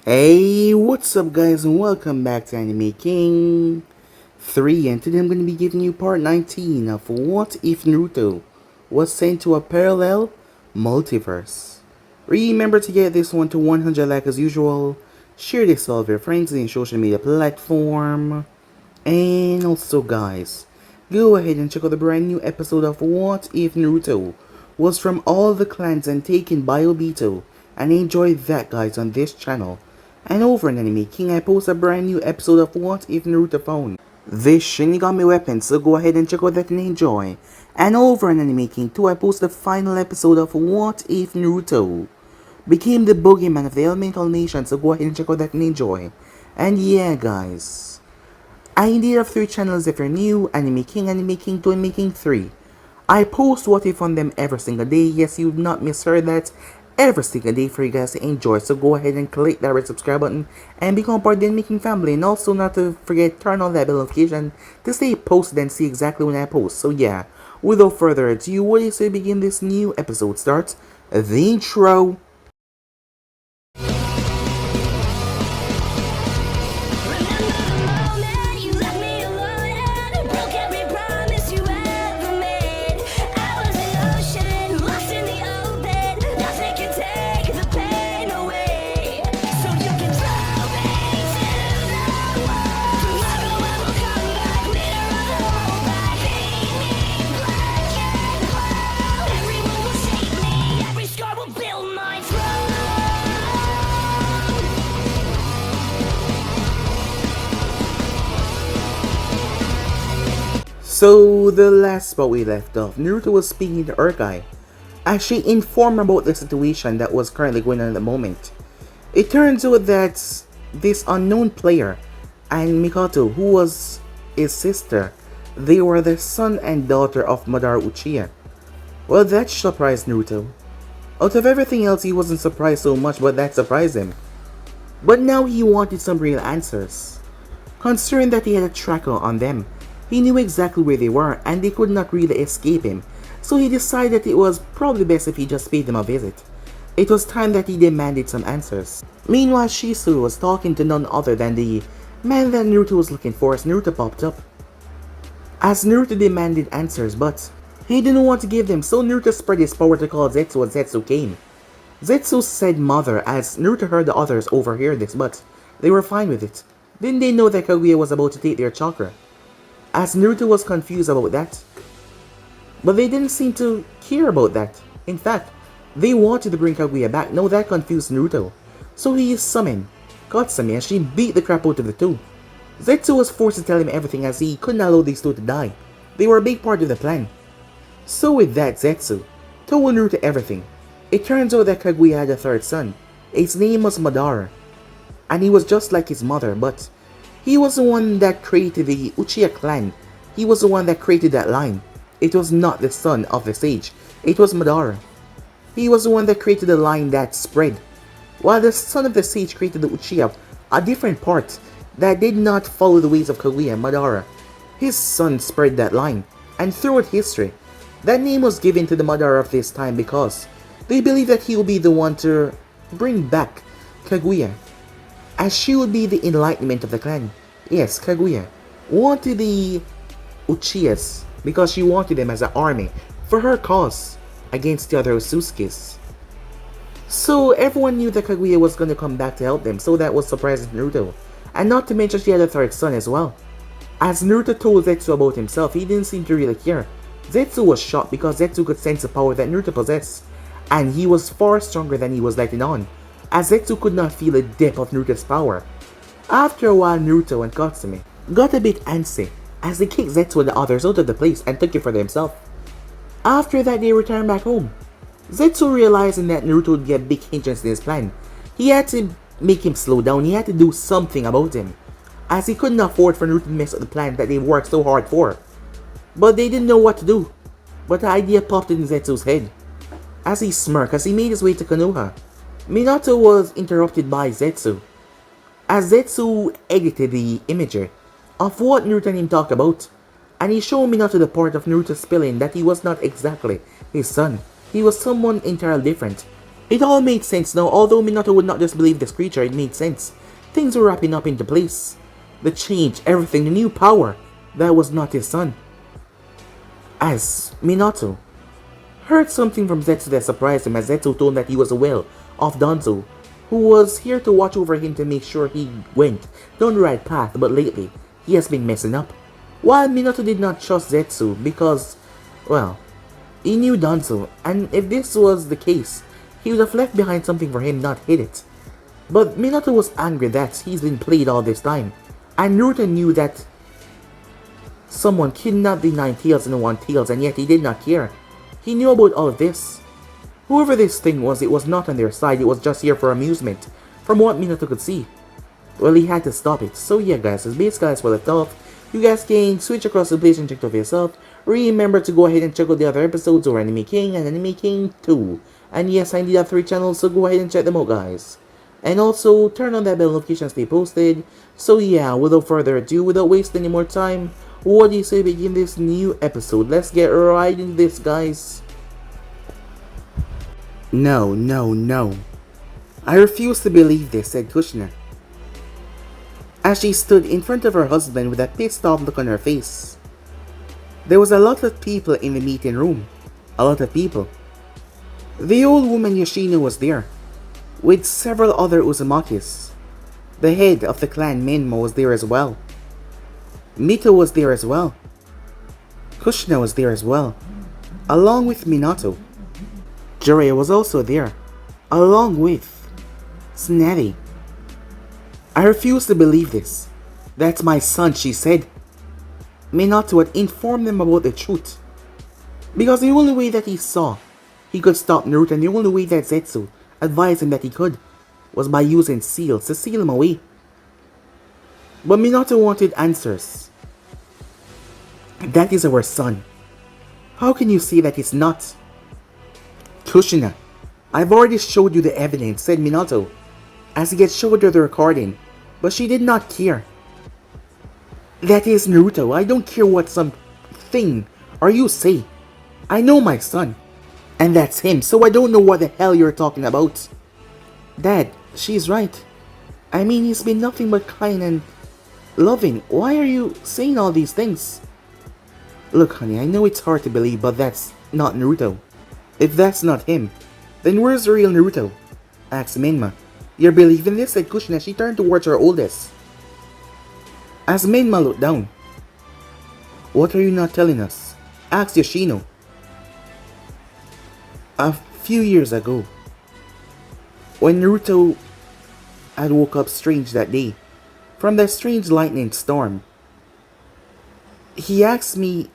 Hey, what's up guys and welcome back to Anime King 3, and today I'm going to be giving you part 19 of What If Naruto was sent to a parallel multiverse. Remember to get this one to 100 like as usual, share this with all of your friends in social media platform, and also guys, go ahead and check out the brand new episode of What If Naruto was from all the clans and taken by Obito, and enjoy that guys on this channel. And over in Anime King, I post a brand new episode of What If Naruto found this Shinigami weapon, so go ahead and check out that and enjoy. And over in Anime King 2, I post the final episode of What If Naruto became the boogeyman of the elemental nation, so go ahead and check out that and enjoy. And yeah guys, I indeed have 3 channels if you're new: Anime King, Anime King 2, Anime King 3. I post What If on them every single day. Yes, you've not misheard that. Every single day for you guys to enjoy. So go ahead and click that red subscribe button and become part of the Anime King family. And also not to forget, turn on that bell notification to stay posted and see exactly when I post. So yeah, without further ado, what do you say begin this new episode starts? The intro. So, the last spot we left off, Naruto was speaking to Urgai as she informed about the situation that was currently going on at the moment. It turns out that this unknown player and Mikoto, who was his sister, they were the son and daughter of Madara Uchiha. Well, that surprised Naruto. Out of everything else, he wasn't surprised so much, but that surprised him. But now he wanted some real answers. Considering that he had a tracker on them, he knew exactly where they were and they could not really escape him, so he decided it was probably best if he just paid them a visit. It was time that he demanded some answers. Meanwhile, Shisu was talking to none other than the man that Naruto was looking for as Naruto popped up. As Naruto demanded answers, but he didn't want to give them, so Naruto spread his power to call Zetsu and Zetsu came. Zetsu said mother as Naruto heard the others overhear this, but they were fine with it. Didn't they know that Kaguya was about to take their chakra? As Naruto was confused about that. But they didn't seem to care about that. In fact, they wanted to bring Kaguya back. No, that confused Naruto. So he summoned Katsumi and she beat the crap out of the two. Zetsu was forced to tell him everything as he couldn't allow these two to die. They were a big part of the plan. So with that, Zetsu told Naruto everything. It turns out that Kaguya had a third son. His name was Madara. And he was just like his mother, but he was the one that created the Uchiha clan. He was the one that created that line. It was not the son of the sage. It was Madara. He was the one that created the line that spread. While the son of the sage created the Uchiha, a different part that did not follow the ways of Kaguya and Madara. His son spread that line. And throughout history, that name was given to the Madara of this time because they believed that he would be the one to bring back Kaguya, as she would be the enlightenment of the clan. Yes, Kaguya wanted the Uchihas because she wanted them as an army for her cause against the other Usukis. So everyone knew that Kaguya was going to come back to help them, so that was surprising to Naruto. And not to mention she had a third son as well. As Naruto told Zetsu about himself, he didn't seem to really care. Zetsu was shocked because Zetsu could sense the power that Naruto possessed, and he was far stronger than he was letting on, as Zetsu could not feel the depth of Naruto's power. After a while, Naruto and Katsumi got a bit antsy as they kicked Zetsu and the others out of the place and took it for themselves. After that, they returned back home. Zetsu, realizing that Naruto would get big hindrance in his plan, he had to make him slow down. He had to do something about him, as he couldn't afford for Naruto to mess up the plan that they worked so hard for. But they didn't know what to do. But the idea popped in Zetsu's head. As he smirked as he made his way to Konoha, Minato was interrupted by Zetsu. As Zetsu edited the imagery of what Naruto and him talked about, and he showed Minato the part of Naruto spilling that he was not exactly his son. He was someone entirely different. It all made sense now. Although Minato would not just believe this creature, it made sense. Things were wrapping up into place. The change, everything, the new power. That was not his son. As Minato heard something from Zetsu that surprised him, as Zetsu told him that he was aware of Danzo, who was here to watch over him to make sure he went down the right path, but lately he has been messing up. While Minato did not trust Zetsu because, well, he knew Danzo, and if this was the case, he would have left behind something for him, not hid it. But Minato was angry that he's been played all this time, and Naruto knew that someone kidnapped the 9 tails and the 1 tails, and yet he did not care. He knew about all of this. Whoever this thing was, it was not on their side, it was just here for amusement, from what Minato could see. Well, he had to stop it. So yeah guys, as base guys were left off, you guys can switch across the place and check it out for yourself. Remember to go ahead and check out the other episodes of Anime King and Anime King 2. And yes, I need have 3 channels, so go ahead and check them out guys. And also, turn on that bell notification to stay posted. So yeah, without further ado, without wasting any more time, what do you say we begin this new episode? Let's get right into this guys. No, no, no. I refuse to believe this, said Kushina, as she stood in front of her husband with a pissed off look on her face. There was a lot of people in the meeting room. A lot of people. The old woman Yoshino was there, with several other Uzumakis. The head of the clan Menmo was there as well. Mito was there as well. Kushina was there as well, along with Minato. Jiraiya was also there, along with Tsunade. I refuse to believe this. That's my son, she said. Minato had informed them about the truth, because the only way that he saw he could stop Naruto, and the only way that Zetsu advised him that he could, was by using seals to seal him away. But Minato wanted answers. That is our son. How can you say that it's not? Kushina, I've already showed you the evidence, said Minato, as he had showed her the recording, but she did not care. That is Naruto. I don't care what some thing or you say. I know my son, and that's him, so I don't know what the hell you're talking about. Dad, she's right. I mean, he's been nothing but kind and loving. Why are you saying all these things? Look, honey, I know it's hard to believe, but that's not Naruto. If that's not him, then where's the real Naruto? Asked Menma. You're believing this? Said Kushina as she turned towards her oldest. As Menma looked down. What are you not telling us? Asked Yoshino. A few years ago, when Naruto had woke up strange that day, from that strange lightning storm, he asked me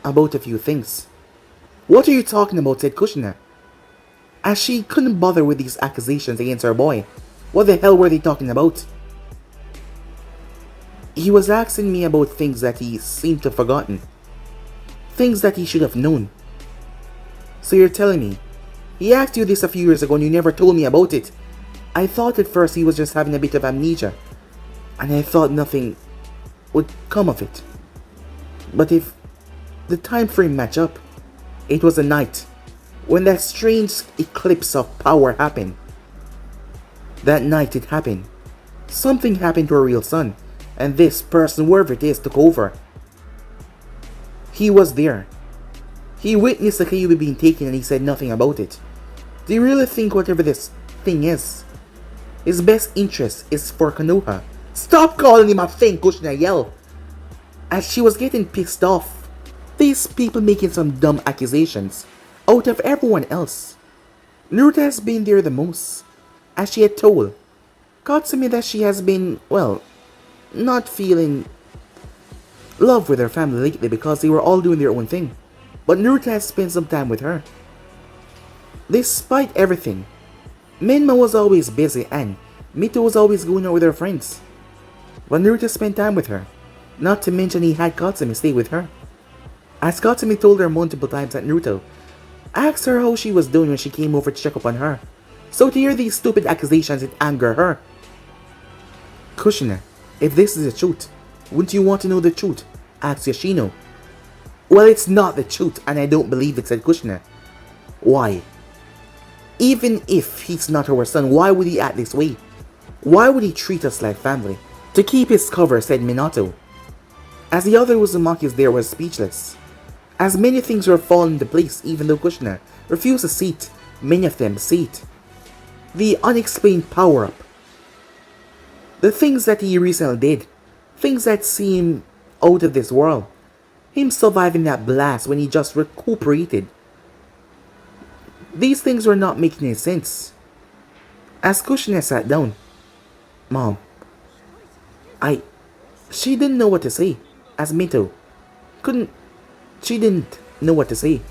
about a few things. What are you talking about? Said Kushina, as she couldn't bother with these accusations against her boy. What the hell were they talking about? He was asking me about things that he seemed to have forgotten. Things that he should have known. So you're telling me, he asked you this a few years ago and you never told me about it? I thought at first he was just having a bit of amnesia, and I thought nothing would come of it. But if the time frame match up, it was a night when that strange eclipse of power happened. That night it happened. Something happened to her real son, and this person, whoever it is, took over. He was there. He witnessed the Kyuubi being taken and he said nothing about it. Do you really think whatever this thing is, his best interest is for Konoha? Stop calling him a thing, Kushina yelled, as she was getting pissed off. These people making some dumb accusations out of everyone else. Naruto has been there the most, as she had told Katsumi that she has been, well, not feeling love with her family lately because they were all doing their own thing. But Naruto has spent some time with her. Despite everything, Menma was always busy and Mito was always going out with her friends. But Naruto spent time with her. Not to mention he had Katsumi stay with her. As Katsumi told her multiple times that Naruto asked her how she was doing when she came over to check up on her. So to hear these stupid accusations, it angered her. Kushina, if this is the truth, wouldn't you want to know the truth? Asked Yoshino. Well, it's not the truth and I don't believe it, said Kushina. Why? Even if he's not our son, why would he act this way? Why would he treat us like family? To keep his cover, said Minato. As the other Uzumakis there were speechless. As many things were falling into place, even though Kushina refused to see it, many of them see it. The unexplained power-up. The things that he recently did. Things that seem out of this world. Him surviving that blast when he just recuperated. These things were not making any sense. As Kushina sat down, Mom, she didn't know what to say. As Mito, she didn't know what to say.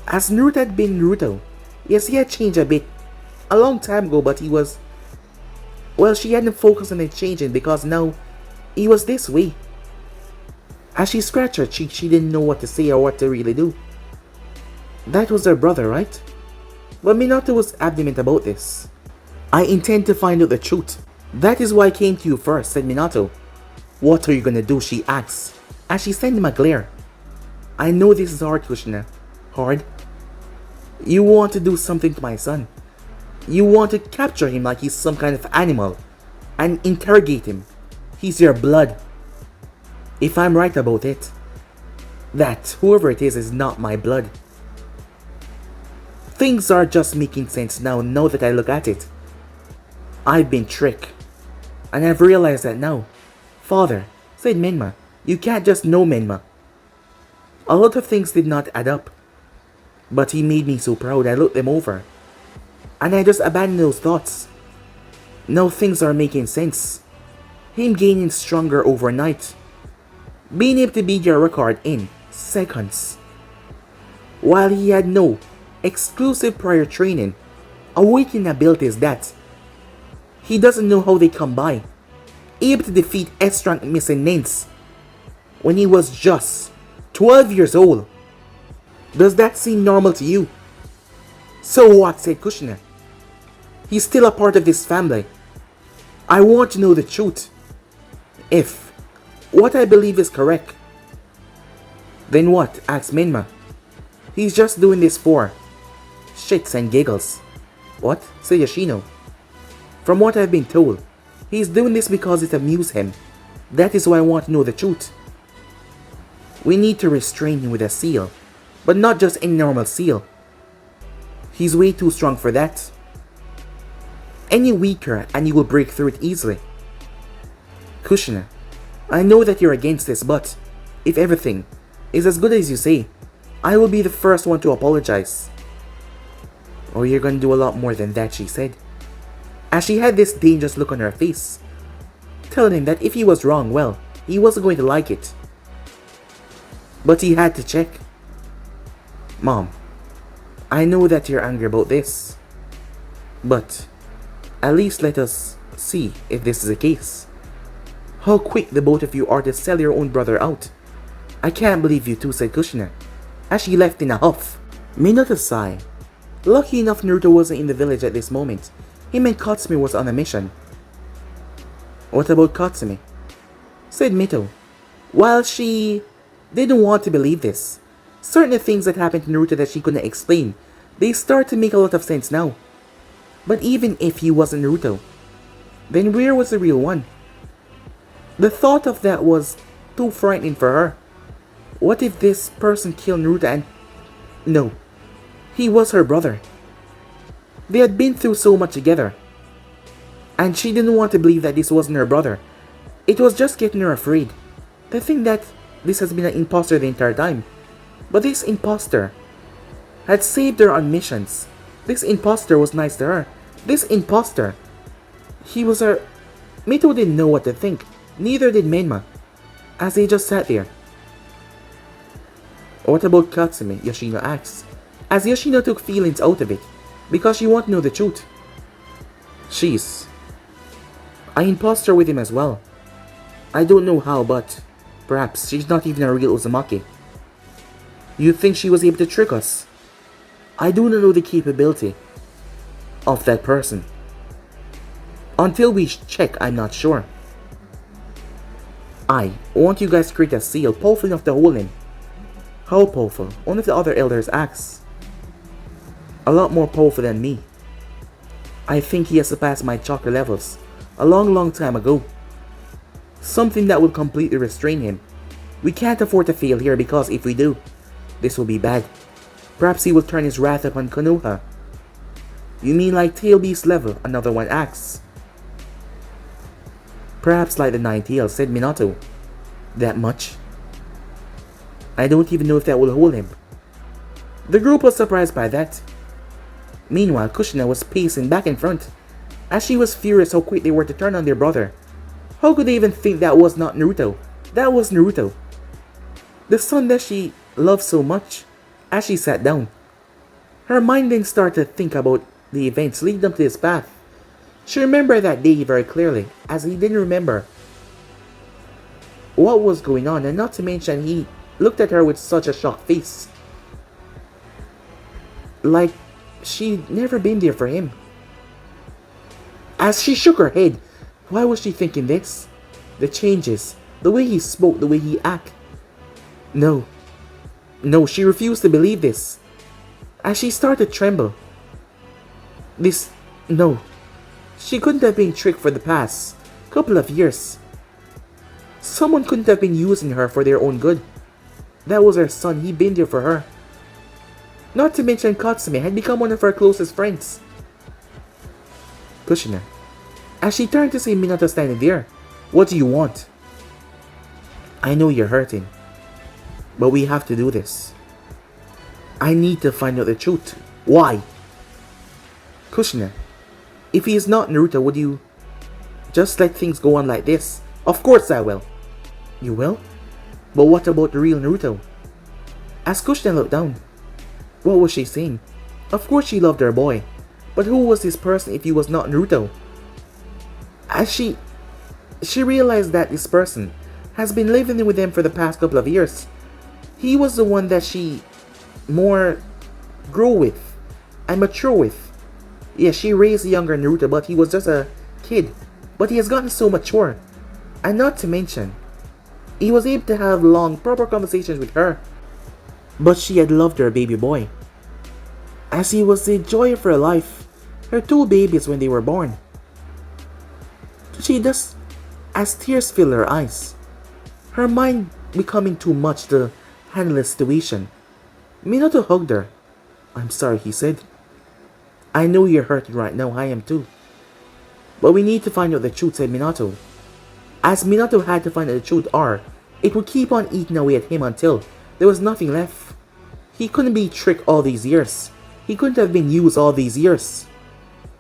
As Naruto had been Naruto, yes, he had changed a bit a long time ago, but he was, well, she hadn't focused on it changing because now he was this way. As she scratched her cheek, she didn't know what to say or what to really do. That was her brother, right? But Minato was adamant about this. I intend to find out the truth. That is why I came to you first, said Minato. What are you gonna do? She asks, as she sent him a glare. I know this is hard, Kushina. Hard. You want to do something to my son. You want to capture him like he's some kind of animal and interrogate him. He's your blood. If I'm right about it, that whoever it is not my blood. Things are just making sense now that I look at it. I've been tricked. And I've realized that now. Father, said Menma, you can't just know Menma. A lot of things did not add up. But he made me so proud I looked them over. And I just abandoned those thoughts. Now things are making sense. Him gaining stronger overnight. Being able to beat your record in seconds. While he had no exclusive prior training, awakening abilities that he doesn't know how they come by. Able to defeat S-rank missing Nins when he was just 12 years old. Does that seem normal to you? So what, said Kushina. He's still a part of this family. I want to know the truth. If what I believe is correct. Then what, asked Menma. He's just doing this for shits and giggles. What, said Yoshino. From what I've been told, he's doing this because it amuses him. That is why I want to know the truth. We need to restrain him with a seal, but not just any normal seal. He's way too strong for that. Any weaker and he will break through it easily. Kushina, I know that you're against this, but if everything is as good as you say, I will be the first one to apologize. Oh, you're gonna do a lot more than that, she said, as she had this dangerous look on her face, telling him that if he was wrong, well, he wasn't going to like it. But he had to check. Mom, I know that you're angry about this, but at least let us see if this is the case. How quick the both of you are to sell your own brother out. I can't believe you two, said Kushina, as she left in a huff. Minato sighed. Lucky enough Naruto wasn't in the village at this moment. Him and Katsumi was on a mission. What about Katsumi? Said Mito. While she didn't want to believe this, certain things that happened to Naruto that she couldn't explain, they start to make a lot of sense now. But even if he wasn't Naruto, then where was the real one? The thought of that was too frightening for her. What if this person killed Naruto and... No, he was her brother. They had been through so much together. And she didn't want to believe that this wasn't her brother. It was just getting her afraid. To think that this has been an imposter the entire time. But this imposter had saved her on missions. This imposter was nice to her. This imposter, he was her... Mito didn't know what to think. Neither did Menma, as they just sat there. What about Katsumi? Yoshino asked, as Yoshino took feelings out of it, because she wanted to know the truth. She's... I imposed her with him as well. I don't know how, but perhaps she's not even a real Uzumaki. You think she was able to trick us? I do not know the capability of that person. Until we check, I'm not sure. I want you guys to create a seal powerful enough to hold him. How powerful? One of the other elders asks. A lot more powerful than me. I think he has surpassed my chakra levels a long time ago. Something that will completely restrain him. We can't afford to fail here because if we do, this will be bad. Perhaps he will turn his wrath upon Konoha. You mean like Tail Beast level? Another one asks. Perhaps like the Nine Tails, said Minato. That much? I don't even know if that will hold him. The group was surprised by that. Meanwhile, Kushina was pacing back in front, as she was furious how quick they were to turn on their brother. How could they even think that was not Naruto? That was Naruto. The son that she loved so much. As she sat down, her mind then started to think about the events leading up to this path. She remembered that day very clearly, as he didn't remember what was going on, and not to mention he looked at her with such a shocked face. Like she'd never been there for him. As she shook her head, why was she thinking this? The changes, the way he spoke, the way he acted. No, she refused to believe this. As she started to tremble. No. She couldn't have been tricked for the past couple of years. Someone couldn't have been using her for their own good. That was her son, he'd been there for her. Not to mention Katsume had become one of her closest friends. Kushina, as she turned to see Minato standing there, what do you want? I know you're hurting, but we have to do this. I need to find out the truth. Why? Kushina, if he is not Naruto, would you just let things go on like this? Of course I will. You will? But what about the real Naruto? As Kushina looked down, what was she saying? Of course she loved her boy, but who was this person if he was not Naruto? As she realized that this person has been living with them for the past couple of years. He was the one that she more grew with and mature with. Yeah, she raised a younger Naruto, but he was just a kid. But he has gotten so mature. And not to mention, he was able to have long, proper conversations with her. But she had loved her baby boy, as he was the joy of her life, her two babies when they were born. She just, as tears filled her eyes, her mind becoming too much to handle the situation. Minato hugged her. I'm sorry, he said. I know you're hurting right now, I am too. But we need to find out the truth, said Minato. As Minato had to find out the truth, or it would keep on eating away at him until there was nothing left. He couldn't be tricked all these years. He couldn't have been used all these years.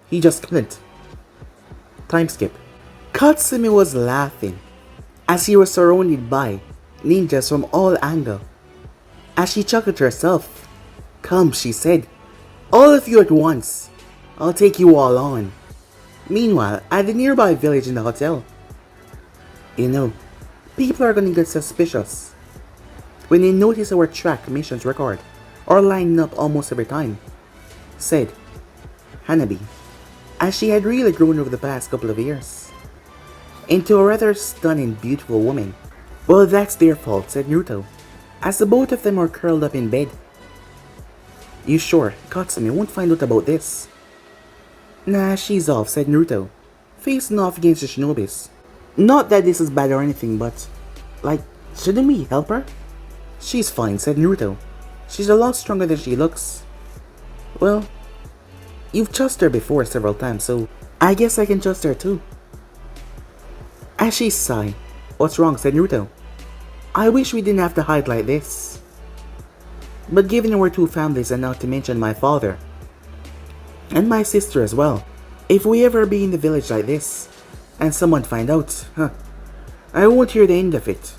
He just couldn't. Time skip. Katsumi was laughing as he was surrounded by ninjas from all angles. As she chuckled to herself. Come, she said. All of you at once. I'll take you all on. Meanwhile, at the nearby village in the hotel. You know, people are gonna get suspicious when they notice our track missions record are lining up almost every time, said Hanabi, as she had really grown over the past couple of years into a rather stunning, beautiful woman. Well, that's their fault, said Naruto, as the both of them were curled up in bed. You sure Katsumi won't find out about this? Nah, she's off, said Naruto, facing off against the shinobis. Not that this is bad or anything, but, like, shouldn't we help her? She's fine, said Naruto. She's a lot stronger than she looks. Well, you've trusted her before several times, so I guess I can trust her too. As she sighed, what's wrong, said Naruto. I wish we didn't have to hide like this. But given our two families and not to mention my father, and my sister as well, if we ever be in the village like this, and someone find out, I won't hear the end of it.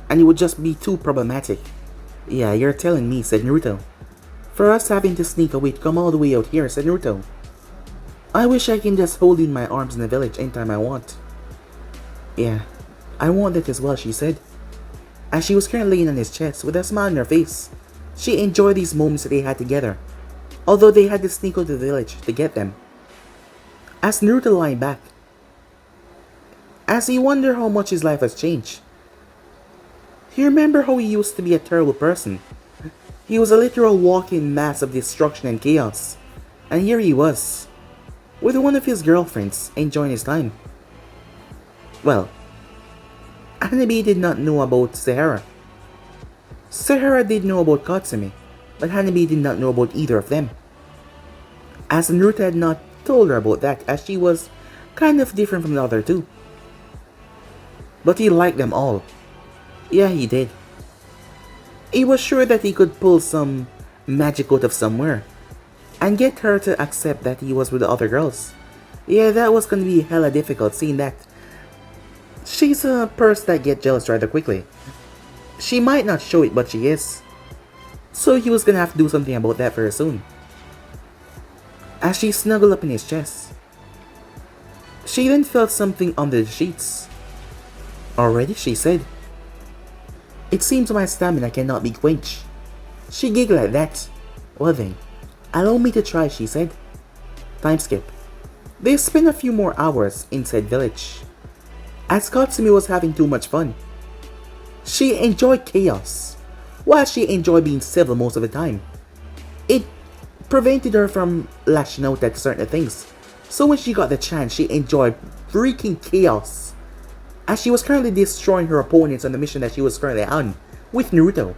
And it would just be too problematic. Yeah, you're telling me, said Naruto. For us having to sneak away to come all the way out here, said Naruto. I wish I can just hold you in my arms in the village anytime I want. Yeah, I want that as well, she said. As she was currently laying on his chest with a smile on her face, she enjoyed these moments that they had together, although they had to sneak out to the village to get them. As Naruto lay back, as he wondered how much his life has changed. He remembered how he used to be a terrible person. He was a literal walking mass of destruction and chaos. And here he was, with one of his girlfriends, enjoying his time. Well, Hanabi did not know about Sahara. Sahara did know about Katsumi, but Hanabi did not know about either of them. As Naruto had not told her about that, as she was kind of different from the other two. But he liked them all. Yeah, he did. He was sure that he could pull some magic out of somewhere and get her to accept that he was with the other girls. Yeah, that was gonna be hella difficult, seeing that she's a person that gets jealous rather quickly. She might not show it, but she is. So he was gonna have to do something about that very soon. As she snuggled up in his chest, she then felt something under the sheets. Already, she said. It seems my stamina cannot be quenched. She giggled at that. Well then, allow me to try, she said. Time skip. They spent a few more hours in said village, as Katsumi was having too much fun. She enjoyed chaos, while she enjoyed being civil most of the time. It prevented her from lashing out at certain things, so when she got the chance, she enjoyed freaking chaos, as she was currently destroying her opponents on the mission that she was currently on with Naruto.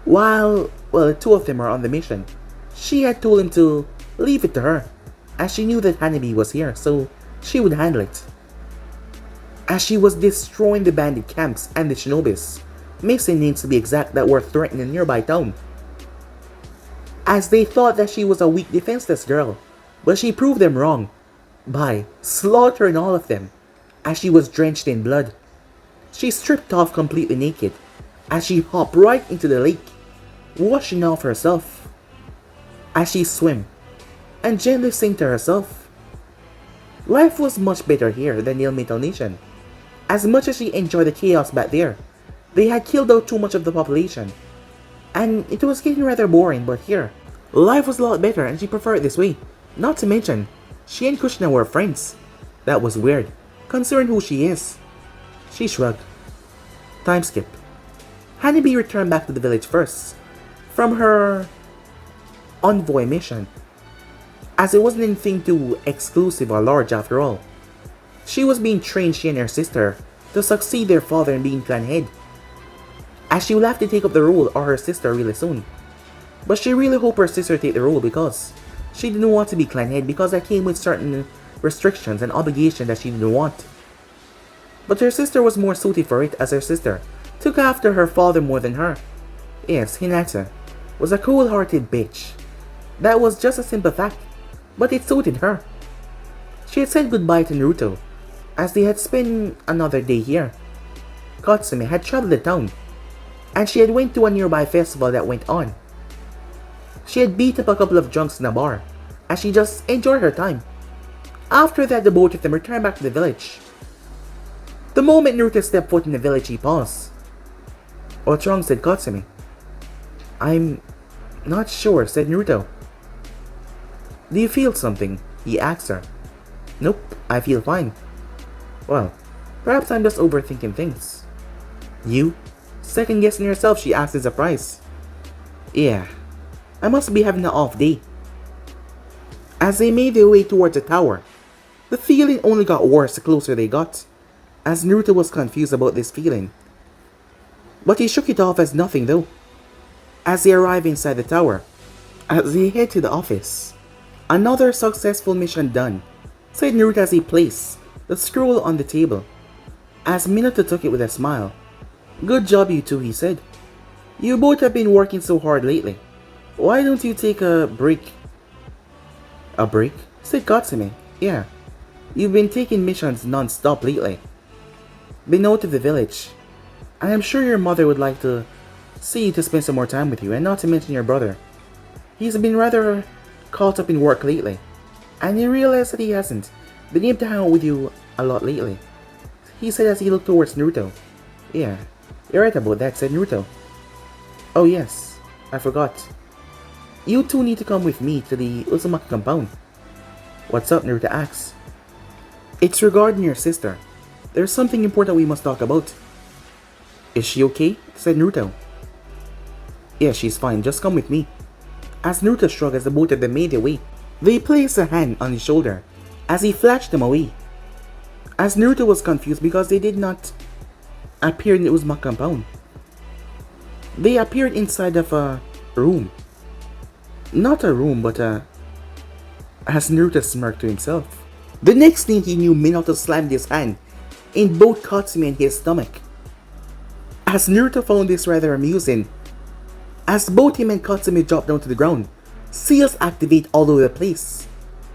While, well, the two of them are on the mission, she had told him to leave it to her, as she knew that Hanabi was here, so she would handle it. As she was destroying the bandit camps and the shinobis, missing names to be exact, that were threatening a nearby town, as they thought that she was a weak defenseless girl, but she proved them wrong by slaughtering all of them, as she was drenched in blood. She stripped off completely naked, as she hopped right into the lake, washing off herself, as she swam, and gently sang to herself. Life was much better here than the Elemental Nation. As much as she enjoyed the chaos back there, they had killed out too much of the population, and it was getting rather boring, but here, life was a lot better and she preferred it this way. Not to mention, she and Kushina were friends. That was weird, considering who she is. She shrugged. Time skip. Hanabi returned back to the village first, from her envoy mission, as it wasn't anything too exclusive or large after all. She was being trained, she and her sister, to succeed their father in being clan head, as she will have to take up the role of her sister really soon. But she really hoped her sister take the role because she didn't want to be clan head, because that came with certain restrictions and obligations that she didn't want. But her sister was more suited for it, as her sister took after her father more than her. Yes, Hinata was a cool-hearted bitch. That was just a simple fact, but it suited her. She had said goodbye to Naruto, as they had spent another day here. Katsumi had traveled the town, and she had went to a nearby festival that went on. She had beat up a couple of drunks in a bar, as she just enjoyed her time. After that, the both of them returned back to the village. The moment Naruto stepped foot in the village, he paused. What's wrong? Said Katsumi. I'm not sure, said Naruto. Do you feel something? He asked her. Nope, I feel fine. Well, perhaps I'm just overthinking things. You? Second guessing yourself, she asked in surprise. Yeah, I must be having an off day. As they made their way towards the tower, the feeling only got worse the closer they got, as Naruto was confused about this feeling. But he shook it off as nothing though. As they arrive inside the tower, as they head to the office, another successful mission done, said Naruto as he placed the scroll on the table, as Minato took it with a smile. Good job you two, he said. You both have been working so hard lately. Why don't you take a break? A break? Said Katsumi. Yeah, you've been taking missions non-stop lately. Been out to the village. I am sure your mother would like to see you to spend some more time with you, and not to mention your brother. He's been rather caught up in work lately, and you realize that he hasn't been able to hang out with you a lot lately, he said as he looked towards Naruto. Yeah, you're right about that, said Naruto. Oh yes, I forgot. You two need to come with me to the Uzumaki compound. What's up? Naruto asks. It's regarding your sister. There's something important we must talk about. Is she okay? Said Naruto. Yeah, she's fine, just come with me. As Naruto shrugged as the both of them made their way, they placed a hand on his shoulder as he flashed them away. As Naruto was confused because they did not appear in the Uzumaki compound. They appeared inside of a room. Not a room, but as Naruto smirked to himself. The next thing he knew, Minato slammed his hand in both Katsumi and his stomach. As Naruto found this rather amusing, as both him and Katsumi dropped down to the ground, seals activate all over the place.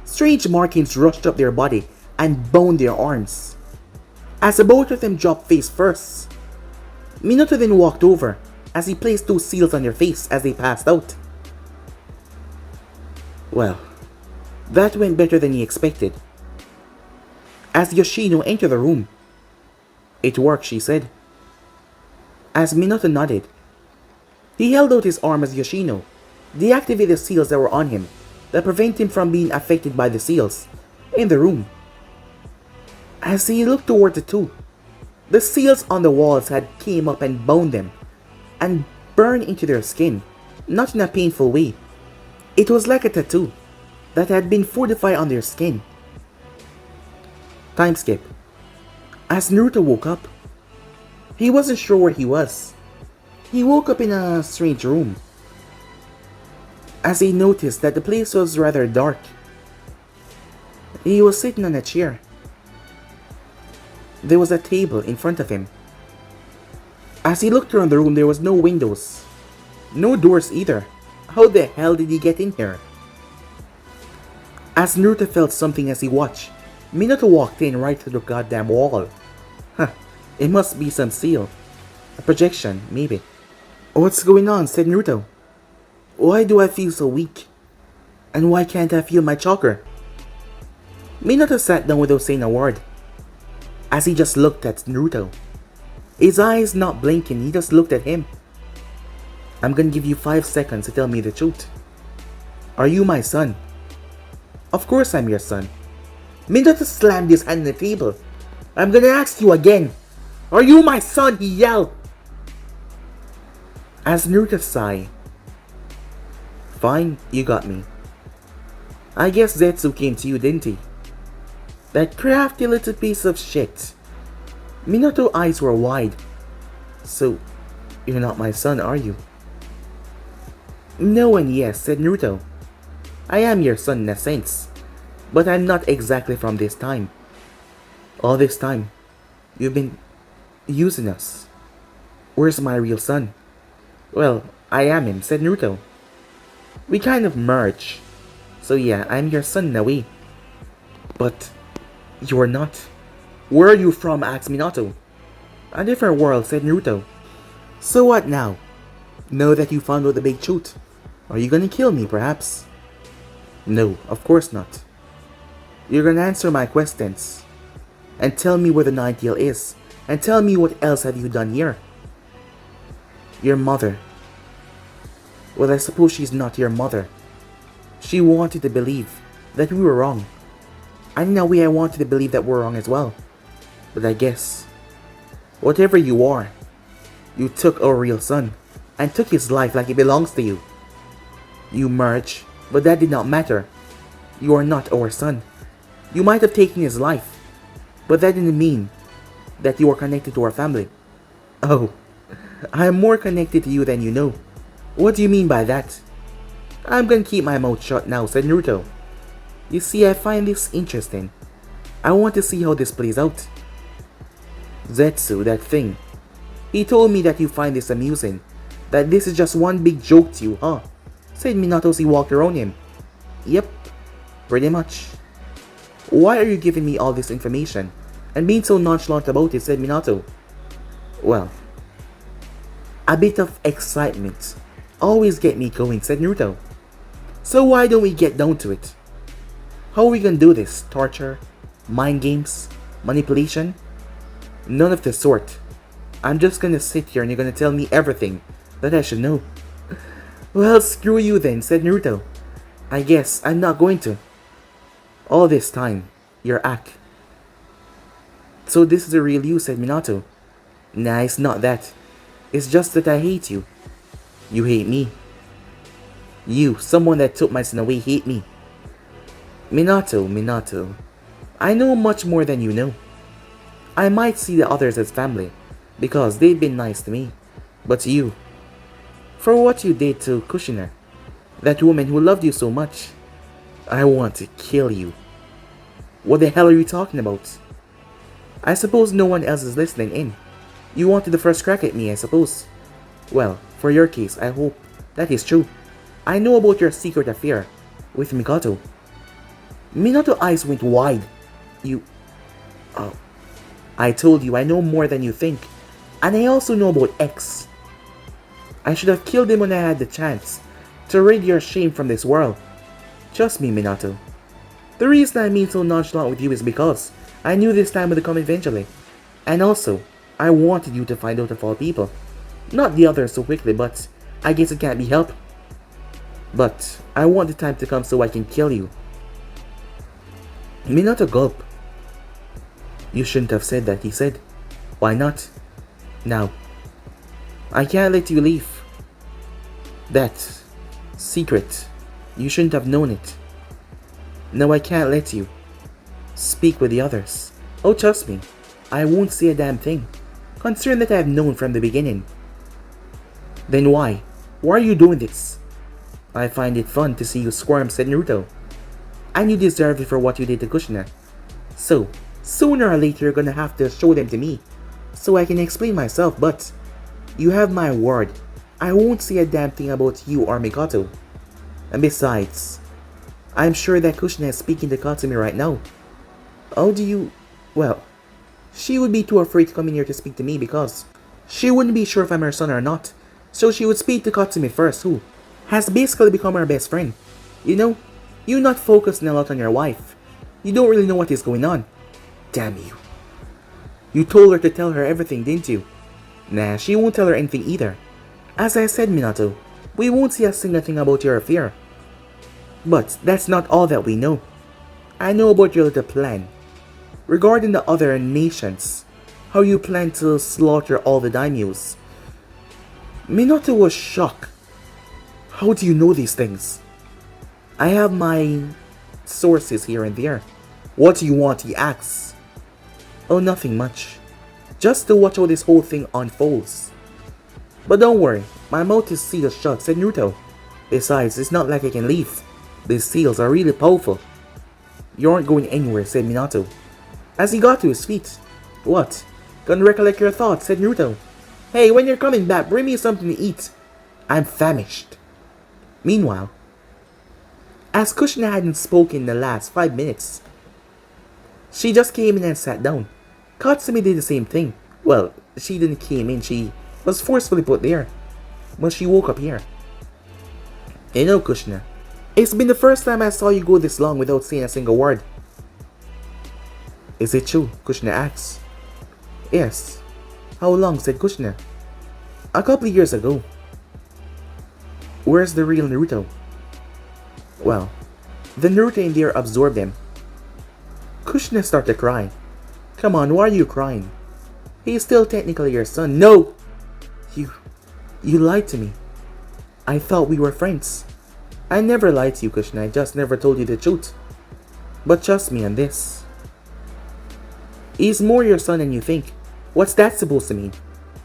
Strange markings rushed up their body and bound their arms. As the both of them dropped face first, Minato then walked over as he placed two seals on their face as they passed out. Well, that went better than he expected. As Yoshino entered the room, "It worked," she said. As Minato nodded, he held out his arm as Yoshino deactivated the seals that were on him that prevent him from being affected by the seals in the room. As he looked toward the two, the seals on the walls had came up and bound them and burned into their skin, not in a painful way. It was like a tattoo that had been fortified on their skin. Time skip. As Naruto woke up, he wasn't sure where he was. He woke up in a strange room as he noticed that the place was rather dark. He was sitting on a chair. There was a table in front of him. As he looked around the room, there was no windows, no doors either. How the hell did he get in here? As Naruto felt something as he watched, Minato walked in right through the goddamn wall. Huh, it must be some seal. A projection, maybe. "What's going on?" said Naruto. "Why do I feel so weak? And why can't I feel my chakra?" Minato sat down without saying a word, as he just looked at Naruto. His eyes not blinking, he just looked at him. "I'm gonna give you 5 seconds to tell me the truth. Are you my son?" "Of course I'm your son." Minato slammed his hand on the table. "I'm gonna ask you again. Are you my son?" he yelled. As Naruto sighed, "Fine, you got me. I guess Zetsu came to you, didn't he? That crafty little piece of shit." Minato's eyes were wide. "So, you're not my son, are you?" "No and yes," said Naruto. "I am your son in a sense, but I'm not exactly from this time. All this time, you've been using us. Where's my real son?" "Well, I am him," said Naruto. "We kind of merge. So yeah, I'm your son in a way. But you're not." "Where are you from?" asked Minato. "A different world," said Naruto. "So what now? Know that you found out the big truth. Are you gonna kill me, perhaps?" "No, of course not. You're gonna answer my questions and tell me where the Nightingale is, and tell me what else have you done here." "Your mother." "Well, I suppose she's not your mother. She wanted to believe that we were wrong. And in a way I wanted to believe that we're wrong as well. But I guess, whatever you are, you took our real son and took his life like it belongs to you. You merged, but that did not matter. You are not our son. You might have taken his life, but that didn't mean that you are connected to our family." "Oh, I am more connected to you than you know. What do you mean by that?" "I'm gonna keep my mouth shut now," said Naruto. "You see, I find this interesting. I want to see how this plays out." "Zetsu, that thing. He told me that you find this amusing. That this is just one big joke to you, huh?" said Minato as he walked around him. "Yep, pretty much." "Why are you giving me all this information and being so nonchalant about it?" said Minato. "Well, a bit of excitement always get me going," said Naruto. "So why don't we get down to it? How are we gonna do this? Torture? Mind games? Manipulation?" "None of the sort. I'm just gonna sit here and you're gonna tell me everything that I should know." "Well, screw you then," said Naruto. "I guess I'm not going to. All this time, your act." "So this is the real you," said Minato. "Nah, it's not that. It's just that I hate you. You hate me. You, someone that took my son away, hate me. Minato. I know much more than you know. I might see the others as family, because they've been nice to me. But you, for what you did to Kushina, that woman who loved you so much, I want to kill you. What the hell are you talking about? I suppose no one else is listening in. You wanted the first crack at me, I suppose. Well, for your case, I hope that is true. I know about your secret affair with Mikoto. Minato's eyes went wide. You... Oh. I told you I know more than you think. And I also know about X. I should have killed him when I had the chance to rid your shame from this world. Trust me, Minato. The reason I'm being so nonchalant with you is because I knew this time would come eventually. And also, I wanted you to find out of all people. Not the others so quickly, but I guess it can't be helped. But I want the time to come so I can kill you. Minato gulped. You shouldn't have said that, he said. Why not? Now, I can't let you leave. That secret, you shouldn't have known it. No, I can't let you. Speak with the others. Oh, trust me, I won't say a damn thing, considering that I have known from the beginning. Then why? Why are you doing this? I find it fun to see you squirm, said Naruto. And you deserve it for what you did to Kushina. So, sooner or later you're gonna have to show them to me, so I can explain myself, but you have my word, I won't say a damn thing about you or Mikoto. And besides, I'm sure that Kushina is speaking to Katsumi right now. How do you... Well, she would be too afraid to come in here to speak to me because she wouldn't be sure if I'm her son or not, so she would speak to Katsumi first, who has basically become her best friend. You know, you're not focusing a lot on your wife. You don't really know what is going on. Damn you. You told her to tell her everything, didn't you? Nah, she won't tell her anything either. As I said, Minato, we won't see a single thing about your affair. But that's not all that we know. I know about your little plan. Regarding the other nations, how you plan to slaughter all the daimyos. Minato was shocked. How do you know these things? I have my sources here and there. What do you want, he asks. Oh, nothing much. Just to watch how this whole thing unfolds. But don't worry, my mouth is sealed shut, said Naruto. Besides, it's not like I can leave. These seals are really powerful. You aren't going anywhere, said Minato, as he got to his feet. What? Gonna recollect your thoughts, said Naruto. Hey, when you're coming back, bring me something to eat. I'm famished. Meanwhile, as Kushina hadn't spoken in the last 5 minutes, she just came in and sat down. Katsumi did the same thing. Well, she didn't came in, she was forcefully put there. But she woke up here. You know, Kushina, it's been the first time I saw you go this long without saying a single word. Is it true? Kushina asks. Yes. How long? Said Kushina. A couple of years ago. Where's the real Naruto? Well, the Naruto in there absorbed him. Kushina started crying. Come on, why are you crying? He's still technically your son. No! You lied to me. I thought we were friends. I never lied to you, Kushina. I just never told you the truth. But trust me on this. He's more your son than you think. What's that supposed to mean?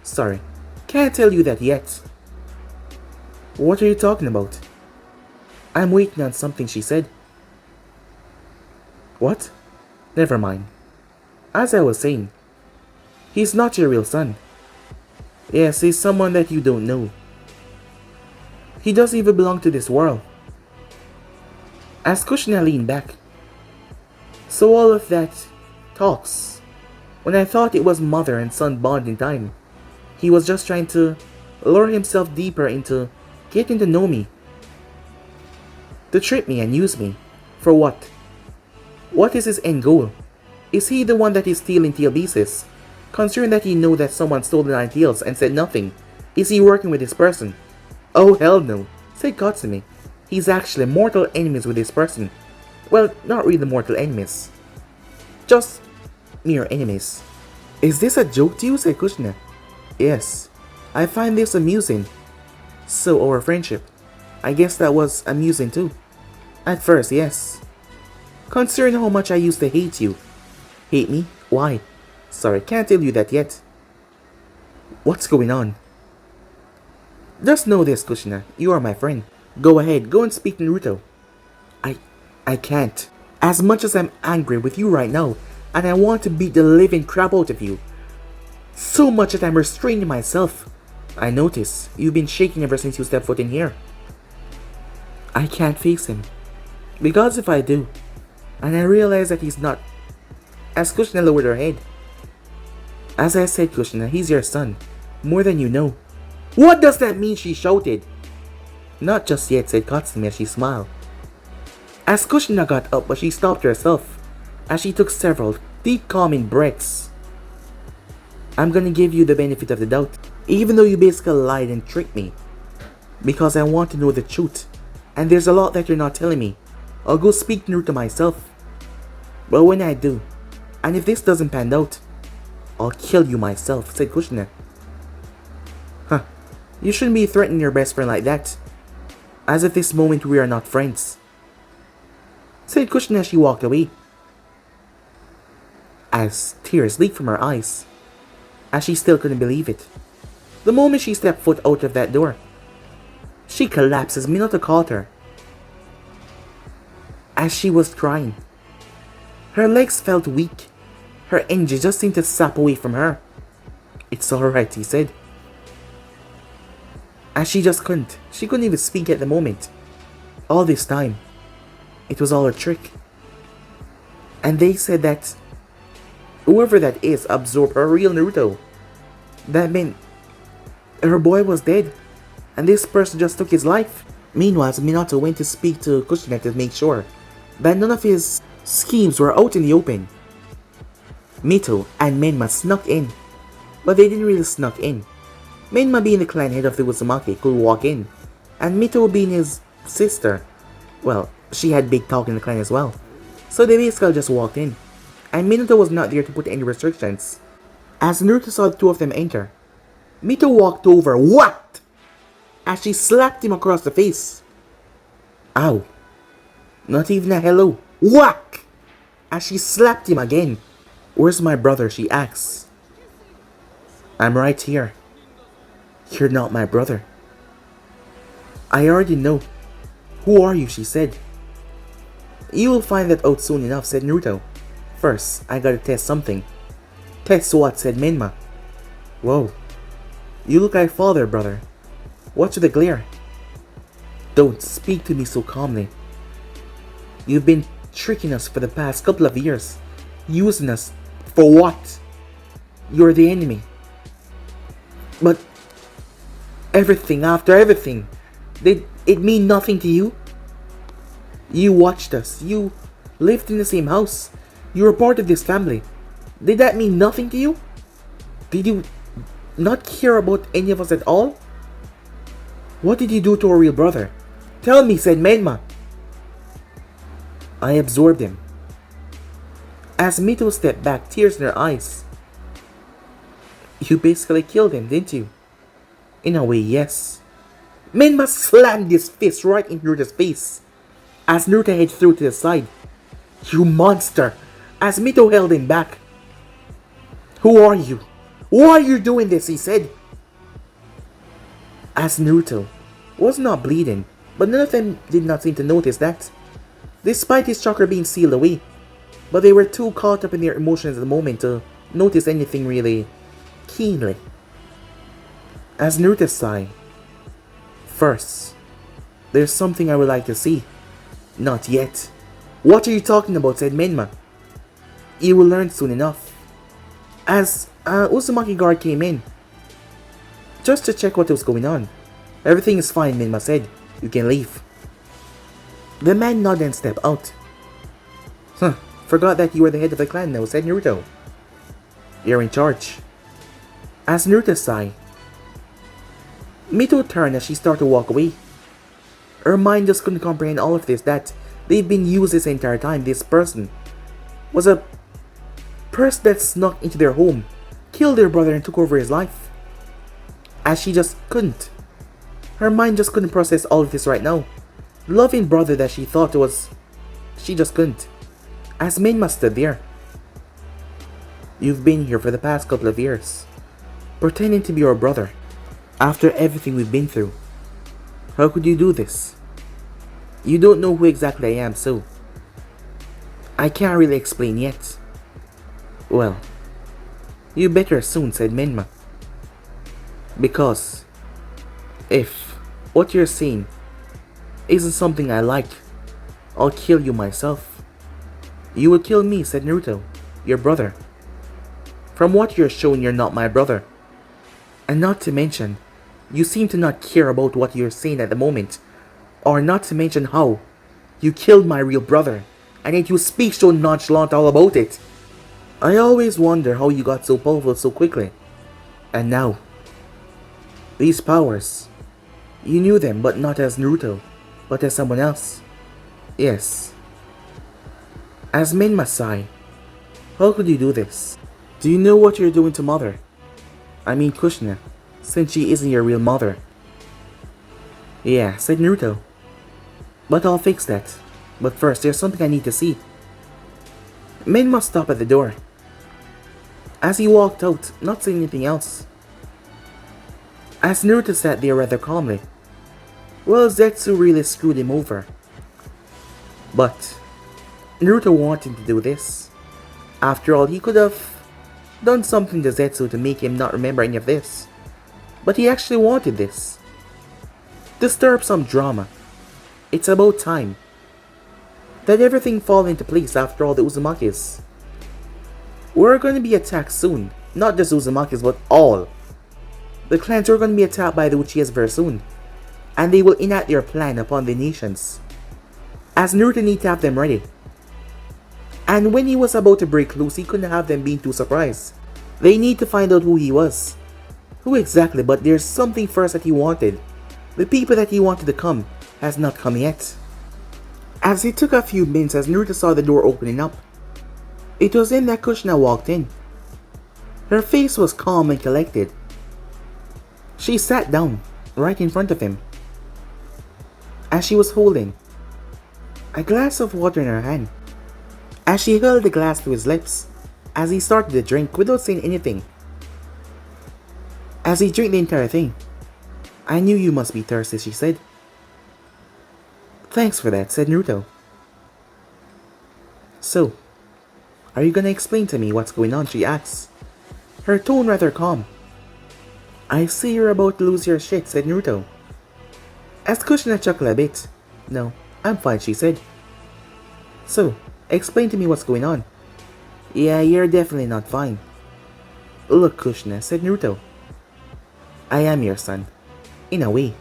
Sorry, can't tell you that yet. What are you talking about? I'm waiting on something, she said. What? Never mind. As I was saying, he's not your real son. Yes, he's someone that you don't know. He doesn't even belong to this world. As Kushina leaned back. So all of that talks, when I thought it was mother and son bonding time, he was just trying to lure himself deeper into getting to know me. To trick me and use me. For what? What is his end goal? Is he the one that is stealing tail pieces? Considering that he know that someone stole the 9 tails and said nothing, is he working with this person? Oh hell no, said Katsumi. He's actually mortal enemies with this person. Well, not really mortal enemies. Just mere enemies. Is this a joke to you, said Kushina. Yes, I find this amusing. So our friendship, I guess that was amusing too. At first, yes. Considering how much I used to hate you. Hate me? Why? Sorry, can't tell you that yet. What's going on? Just know this, Kushina. You are my friend. Go ahead, go and speak to Naruto. I... I can't. As much as I'm angry with you right now, and I want to beat the living crap out of you, so much that I'm restraining myself. I notice you've been shaking ever since you stepped foot in here. I can't face him. Because if I do, and I realize that he's not... As Kushina lowered her head. As I said, Kushina, he's your son. More than you know. What does that mean? She shouted. Not just yet, said Katsumi as she smiled. As Kushina got up, but she stopped herself, as she took several deep calming breaths. I'm gonna give you the benefit of the doubt, even though you basically lied and tricked me. Because I want to know the truth, and there's a lot that you're not telling me. I'll go speak to Naruto myself. But when I do, and if this doesn't pan out, I'll kill you myself, said Kushina. Huh, you shouldn't be threatening your best friend like that. As if this moment we are not friends, said Kushina as she walked away. As tears leaked from her eyes, as she still couldn't believe it. The moment she stepped foot out of that door, she collapsed as Minato called her. As she was crying, her legs felt weak. Her energy just seemed to sap away from her. It's alright, he said. As she just couldn't. She couldn't even speak at the moment. All this time, it was all a trick. And they said that whoever that is absorbed her real Naruto. That meant her boy was dead, and this person just took his life. Meanwhile, Minato went to speak to Kushina to make sure that none of his schemes were out in the open. Mito and Menma snuck in, but they didn't really snuck in. Menma being the clan head of the Uzumaki could walk in, and Mito being his sister, well, she had big talk in the clan as well. So they basically just walked in, and Minato was not there to put any restrictions. As Naruto saw the two of them enter, Mito walked over, what? As she slapped him across the face. Ow. Not even a hello. Whack! As she slapped him again. Where's my brother? She asks. I'm right here. You're not my brother. I already know. Who are you? She said. You will find that out soon enough, said Naruto. First, I gotta test something. Test what? Said Menma. Whoa. You look like father, brother. What's with the glare? Don't speak to me so calmly. You've been tricking us for the past couple of years. Using us. For what? You're the enemy. But everything after everything, did it mean nothing to you? You watched us. You lived in the same house. You were part of this family. Did that mean nothing to you? Did you not care about any of us at all? What did you do to our real brother? Tell me, said Menma. I absorbed him. As Mito stepped back, tears in her eyes. You basically killed him, didn't you? In a way, yes. Menma slammed his fist right in Naruto's face as Naruto head threw to the side. You monster! As Mito held him back. Who are you? Why are you doing this? He said. As Naruto was not bleeding, but none of them did not seem to notice that, despite his chakra being sealed away. But they were too caught up in their emotions at the moment to notice anything really keenly. As Naruto sighed. First, there's something I would like to see. Not yet. What are you talking about? Said Menma. You will learn soon enough. As Uzumaki guard came in, just to check what was going on. Everything is fine, Menma said. You can leave. The man nodded and stepped out. Huh, forgot that you were the head of the clan now, said Naruto. You're in charge. As Naruto sighed, Mito turned as she started to walk away. Her mind just couldn't comprehend all of this, that they've been used this entire time. This person was a person that snuck into their home, killed their brother and took over his life. As she just couldn't. Her mind just couldn't process all of this right now. The loving brother that she thought was, she just couldn't. As Minma stood there. You've been here for the past couple of years, pretending to be your brother. After everything we've been through, how could you do this? You don't know who exactly I am, so I can't really explain yet. Well, you better soon, said Minma. Because if what you're saying isn't something I like, I'll kill you myself. You will kill me, said Naruto, your brother. From what you're showing, you're not my brother. And not to mention, you seem to not care about what you're saying at the moment. Or not to mention how you killed my real brother, and yet you speak so nonchalant all about it. I always wonder how you got so powerful so quickly. And now, these powers, you knew them, but not as Naruto, but as someone else. Yes. As Minma sighed, how could you do this? Do you know what you're doing to mother? I mean Kushina, since she isn't your real mother. Yeah, said Naruto. But I'll fix that. But first, there's something I need to see. Minma stopped at the door. As he walked out, not saying anything else. As Naruto sat there rather calmly. Well, Zetsu really screwed him over. But Naruto wanted to do this. After all, he could have done something to Zetsu to make him not remember any of this. But he actually wanted this. To stir up some drama. It's about time that everything fall into place after all the Uzumakis. We're going to be attacked soon. Not just Uzumakis, but all. The clans are going to be attacked by the Uchihas very soon. And they will enact their plan upon the nations. As Naruto need to have them ready. And when he was about to break loose, he couldn't have them being too surprised. They need to find out who he was. Who exactly, but there's something first that he wanted. The people that he wanted to come has not come yet. As it took a few minutes as Naruto saw the door opening up, it was then that Kushina walked in. Her face was calm and collected. She sat down right in front of him. As she was holding a glass of water in her hand. As she held the glass to his lips, as he started to drink without saying anything. As he drank the entire thing. I knew you must be thirsty, she said. Thanks for that, said Naruto. So, are you gonna explain to me what's going on, she asked. Her tone rather calm. I see you're about to lose your shit, said Naruto. As Kushina chuckled a bit. No, I'm fine, she said. So, explain to me what's going on. Yeah, you're definitely not fine. Look, Kushina, said Naruto. I am your son. In a way.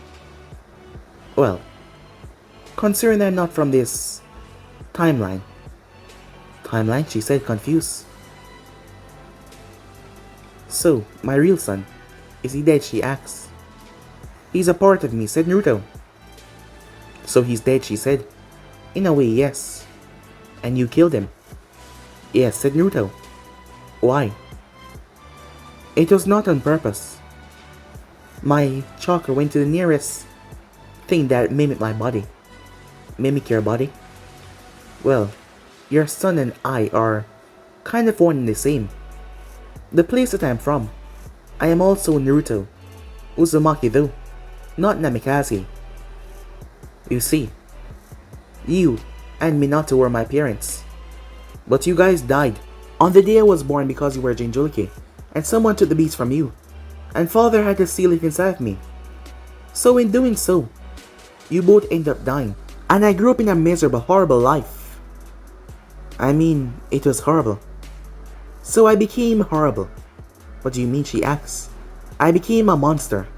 Well, considering I'm not from this timeline. Timeline, she said, confused. So, my real son, is he dead, she asked. He's a part of me, said Naruto. So he's dead, she said. In a way, yes. And you killed him. Yes, said Naruto. Why? It was not on purpose. My chakra went to the nearest thing that mimicked my body. Mimic your body? Well, your son and I are kind of one and the same. The place that I'm from, I am also Naruto. Uzumaki though, not Namikaze. You see, you and Minato were my parents. But you guys died on the day I was born because you were Jinchuriki, and someone took the beast from you, and father had to seal it inside of me. So in doing so, you both end up dying, and I grew up in a miserable, horrible life. I mean, it was horrible. So I became horrible. What do you mean, she asked. I became a monster.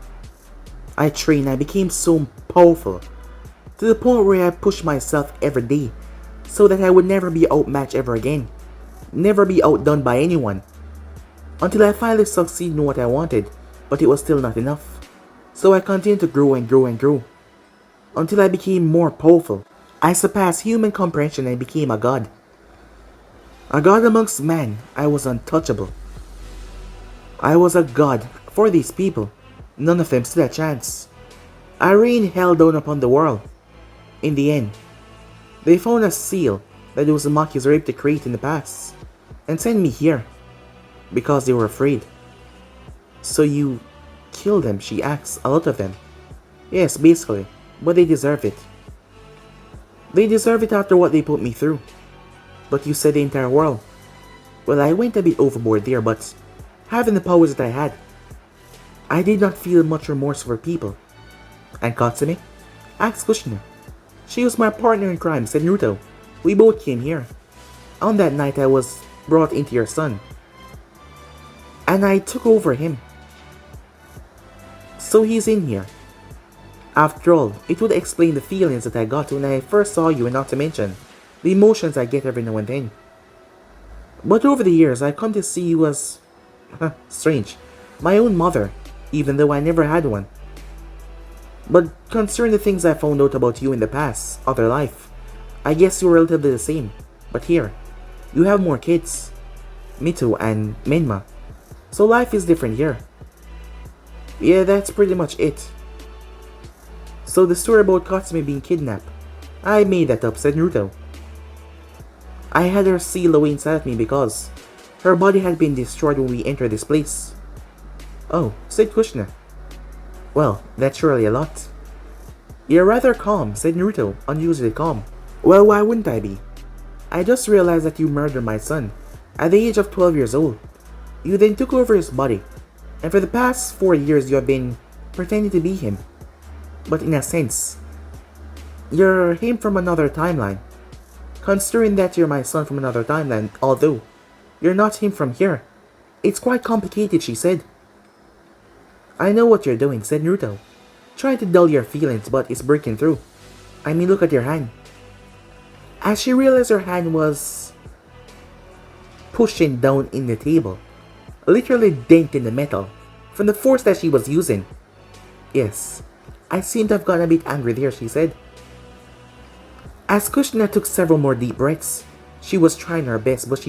I trained, I became so powerful, to the point where I pushed myself every day, so that I would never be outmatched ever again, never be outdone by anyone, until I finally succeeded in what I wanted, but it was still not enough. So I continued to grow and grow and grow, until I became more powerful. I surpassed human comprehension and became a god. A god amongst men. I was untouchable. I was a god for these people. None of them stood a chance. I rained hell down upon the world. In the end, they found a seal that Uzumaki's raped to create in the past, and sent me here, because they were afraid. So you killed them, she asks, a lot of them. Yes, basically, but they deserve it. They deserve it after what they put me through. But you said the entire world. Well, I went a bit overboard there, but having the powers that I had, I did not feel much remorse for people. And Katsumi? Asked Kushina. She was my partner in crime, said Naruto. We both came here. On that night I was brought into your son. And I took over him. So he's in here. After all, it would explain the feelings that I got when I first saw you, and not to mention the emotions I get every now and then. But over the years, I've come to see you as, strange, my own mother, even though I never had one. But concerning the things I found out about you in the past, other life, I guess you're relatively the same. But here, you have more kids, Mito and Menma, so life is different here. Yeah, that's pretty much it. So the story about Katsumi being kidnapped, I made that up, said Naruto. I had her sealed away inside of me because her body had been destroyed when we entered this place. Oh, said Kushina. Well, that's surely a lot. You're rather calm, said Naruto, unusually calm. Well, why wouldn't I be? I just realized that you murdered my son, at the age of 12 years old. You then took over his body, and for the past 4 years you have been pretending to be him. But in a sense, you're him from another timeline. Considering that you're my son from another timeline, although you're not him from here. It's quite complicated, she said. I know what you're doing, said Naruto. Trying to dull your feelings, but it's breaking through. I mean, look at your hand. As she realized her hand was pushing down in the table, literally denting the metal, from the force that she was using. Yes, I seem to have gotten a bit angry there, she said. As Kushina took several more deep breaths, she was trying her best, but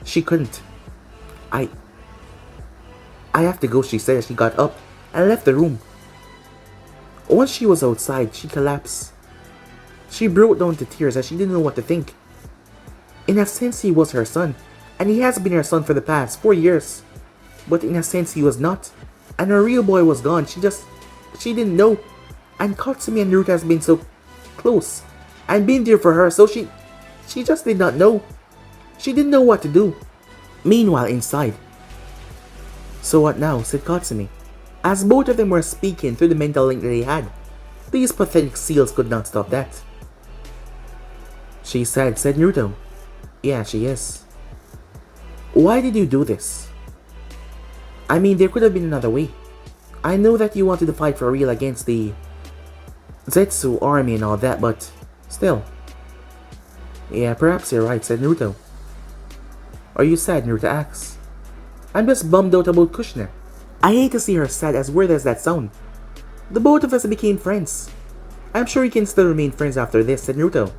she couldn't. I have to go, she said as she got up and left the room. Once she was outside, she collapsed. She broke down to tears as she didn't know what to think. In a sense, he was her son, and he has been her son for the past 4 years. But in a sense, he was not, and her real boy was gone. She didn't know. And Katsumi and Naruto has been so close and been there for her, so she just did not know. She didn't know what to do. Meanwhile, inside. So what now, said Katsumi, as both of them were speaking through the mental link that they had. These pathetic seals could not stop that. She's sad, said Naruto. Yeah, she is. Why did you do this? I mean, there could have been another way. I know that you wanted to fight for real against the Zetsu army and all that, but still. Yeah, perhaps you're right, said Naruto. Are you sad, Naruto asks. I'm just bummed out about Kushina. I hate to see her sad, as weird as that sound. The both of us became friends. I'm sure we can still remain friends after this, said Naruto.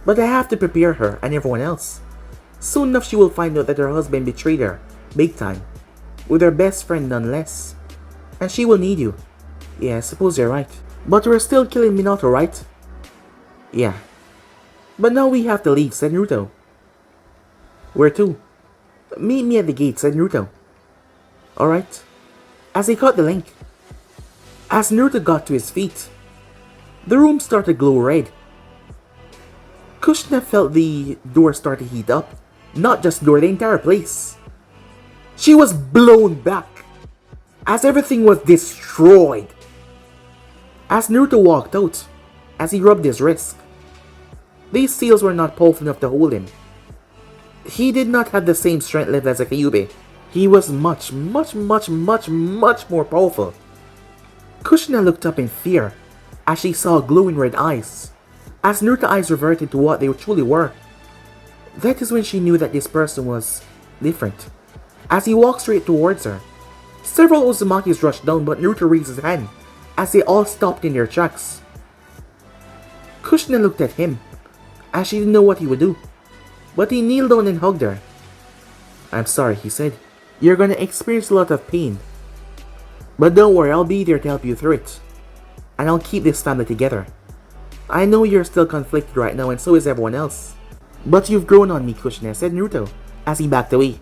But I have to prepare her and everyone else. Soon enough she will find out that her husband betrayed her, big time. With her best friend none less. And she will need you. Yeah, I suppose you're right. But we're still killing Minato, right? Yeah. But now we have to leave, said Naruto. Where to? Meet me at the gate, said Naruto. Alright. As he caught the link. As Naruto got to his feet, the room started to glow red. Kushina felt the door start to heat up. Not just the door, the entire place. She was blown back, as everything was destroyed. As Naruto walked out, as he rubbed his wrist, these seals were not powerful enough to hold him. He did not have the same strength level as a Kyuubi. He was much more powerful. Kushina looked up in fear as she saw glowing red eyes. As Naruto's eyes reverted to what they truly were, that is when she knew that this person was different. As he walked straight towards her, several Uzumakis rushed down, but Naruto raised his hand as they all stopped in their tracks. Kushina looked at him as she didn't know what he would do, but he kneeled down and hugged her. I'm sorry, he said. You're gonna experience a lot of pain. But don't worry, I'll be there to help you through it. And I'll keep this family together. I know you're still conflicted right now and so is everyone else. But you've grown on me, Kushina, said Naruto, as he backed away.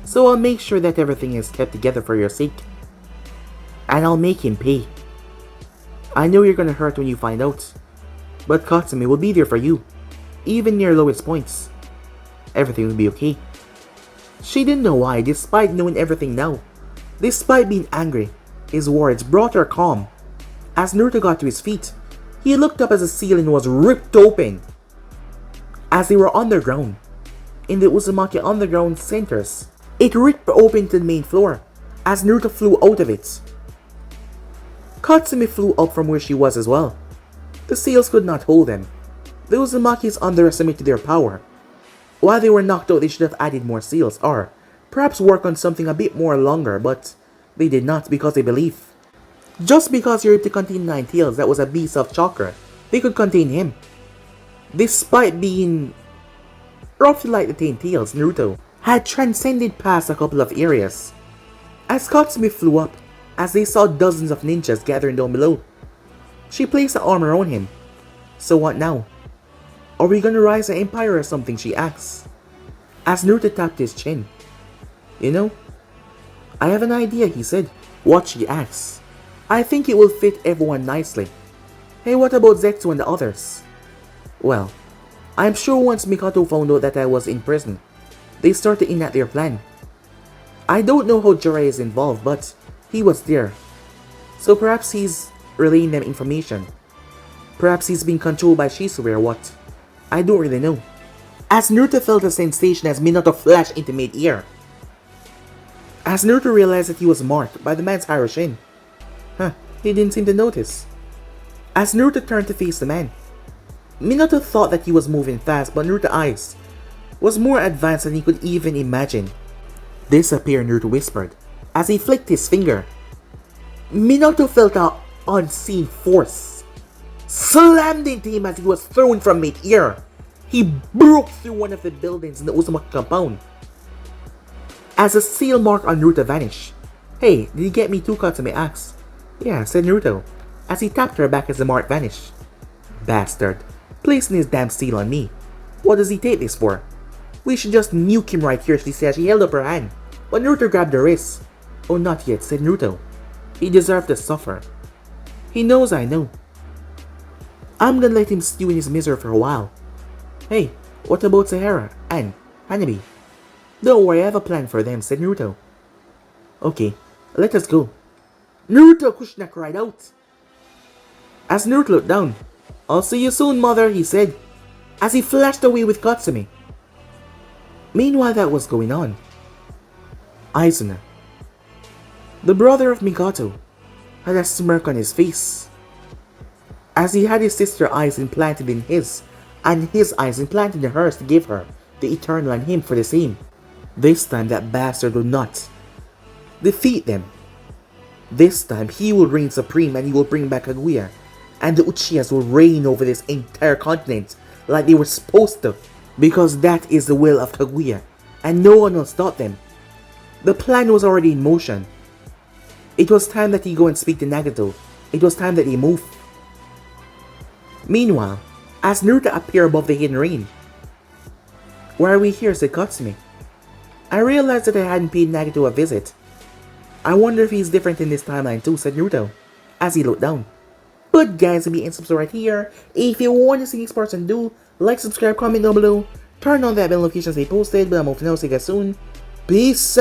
So I'll make sure that everything is kept together for your sake. And I'll make him pay. I know you're gonna hurt when you find out. But Katsumi will be there for you. Even near lowest points. Everything will be okay. She didn't know why, despite knowing everything now. Despite being angry, his words brought her calm. As Naruto got to his feet, he looked up as the ceiling was ripped open. As they were underground, in the Uzumaki underground centers, it ripped open to the main floor, as Naruto flew out of it. Katsumi flew up from where she was as well. The sails could not hold them. The Uzumakis underestimated their power. While they were knocked out, they should have added more sails, or perhaps work on something a bit more longer, but they did not because they believed. Just because he ripped to contain 9 tails that was a beast of chakra, they could contain him. Despite being roughly like the 10 tails, Naruto had transcended past a couple of areas. As Katsumi flew up, as they saw dozens of ninjas gathering down below, she placed an arm around him. So what now? Are we gonna rise an empire or something, she asks. As Naruto tapped his chin. You know, I have an idea, he said. What, she asks. I think it will fit everyone nicely. Hey, what about Zetsu and the others? Well, I'm sure once Mikoto found out that I was in prison, they started to enact their plan. I don't know how Jiraiya is involved, but he was there. So perhaps he's relaying them information. Perhaps he's being controlled by Shisui or what. I don't really know. As Naruto felt a sensation as Minato flashed into mid-air. As Naruto realized that he was marked by the man's Haroshin. He didn't seem to notice. As Naruto turned to face the man, Minato thought that he was moving fast, but Naruto's eyes was more advanced than he could even imagine. Disappear, Naruto whispered, as he flicked his finger. Minato felt an unseen force slammed into him as he was thrown from mid-air. He broke through one of the buildings in the Uzumaki compound. As a seal mark on Naruto vanished. Hey, did you get me too, Katsumi asked. Yeah, said Naruto, as he tapped her back as the mark vanished. Bastard, placing his damn seal on me. What does he take this for? We should just nuke him right here, she said. She held up her hand, but Naruto grabbed her wrist. Oh, not yet, said Naruto. He deserved to suffer. He knows I know. I'm gonna let him stew in his misery for a while. Hey, what about Sahara and Hanabi? Don't worry, I have a plan for them, said Naruto. Okay, let us go. Naruto, Kushina cried out. As Naruto looked down, I'll see you soon, mother, he said, as he flashed away with Katsumi. Meanwhile that was going on, Izuna, the brother of Mikoto, had a smirk on his face, as he had his sister's eyes implanted in his, and his eyes implanted in hers to give her the eternal and him for the same. This time that bastard will not defeat them. This time he will reign supreme and he will bring back Kaguya, and the Uchihas will reign over this entire continent like they were supposed to, because that is the will of Kaguya, and no one will stop them. The plan was already in motion. It was time that he go and speak to Nagato. It was time that he move. Meanwhile, as Naruto appeared above the hidden rain. Why are we here, said Katsumi. I realized that I hadn't paid Nagato a visit. I wonder if he's different in this timeline too, said Naruto, as he looked down. But guys, if you ain't subscribed right here, if you want to see this person do, like, subscribe, comment down below, turn on that bell notifications they posted, but I'm off now, see you guys soon. Peace.